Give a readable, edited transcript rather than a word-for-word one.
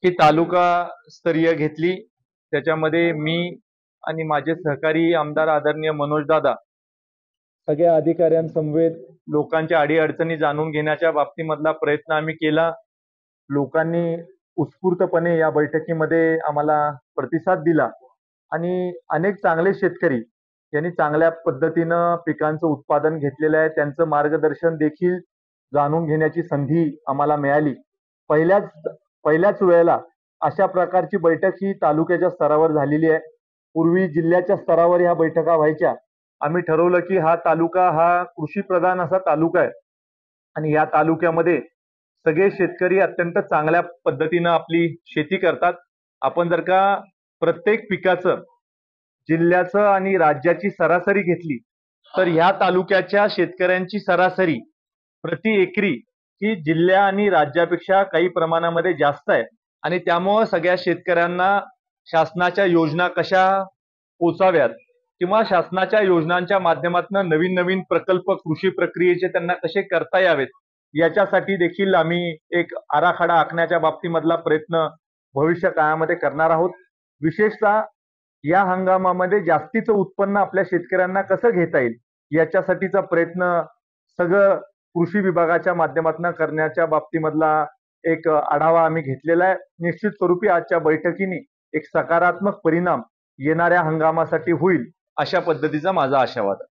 ही तालुका स्तरीय घेतली। त्याच्यामध्ये मी आणि माझे सहकारी आमदार आदरणीय मनोजदादा सगळ्या अधिकाऱ्यांसमवेत लोकांच्या अडीअडचणी जाणून घेण्याच्या बाबतीमधला प्रयत्न आम्ही केला। लोकांनी उत्स्फूर्तपणे या बैठकीमध्ये आम्हाला प्रतिसाद दिला आणि अनेक चांगले शेतकरी यांनी चांगल्या पद्धतीनं पिकांचं उत्पादन घेतलेलं आहे। त्यांचं मार्गदर्शन देखील जाणून घेण्याची संधी आम्हाला मिळाली। पहिल्याच वेळेला अशा प्रकारची बैठक ही तालुक्याच्या स्तरावर झालेली आहे। पूर्वी जिल्ह्याच्या स्तरावर ह्या बैठका व्हायच्या। आम्ही ठरवलं की हा तालुका हा कृषी प्रधान असा तालुका आहे आणि या तालुक्यामध्ये सगळे शेतकरी अत्यंत चांगल्या पद्धतीनं आपली शेती करतात। आपण जर का प्रत्येक पिकाचं जिल्ह्याचं आणि राज्याची सरासरी घेतली तर ह्या तालुक्याच्या शेतकऱ्यांची सरासरी प्रति एकरी ही जिल्हा आणि राज्यापेक्षा काही प्रमाणामध्ये जास्त आहे आणि त्यामुळे सगळ्या शेतकऱ्यांना शासनाच्या योजना कशा पोचाव्यात किंवा शासनाच्या योजनांच्या माध्यमातून नवीन नवीन प्रकल्प कृषी प्रक्रियेचे त्यांना कसे करता यावेत याच्यासाठी देखील आम्ही एक आराखडा आखण्याच्या बाबतीमधला प्रयत्न भविष्य काळामध्ये करणार आहोत। विशेषतः या हंगामामध्ये जास्तीचं उत्पन्न आपल्या शेतकऱ्यांना कसं घेता येईल याच्यासाठीचा प्रयत्न सगळं कृषी विभागाच्या माध्यमातून करण्याच्या बाबतीमधला एक आढावा आम्ही घेतलेला आहे। निश्चित स्वरूपी आजच्या बैठकीने एक सकारात्मक परिणाम येणाऱ्या हंगामासाठी होईल अशा पद्धतीचा माझा आशावाद आहे।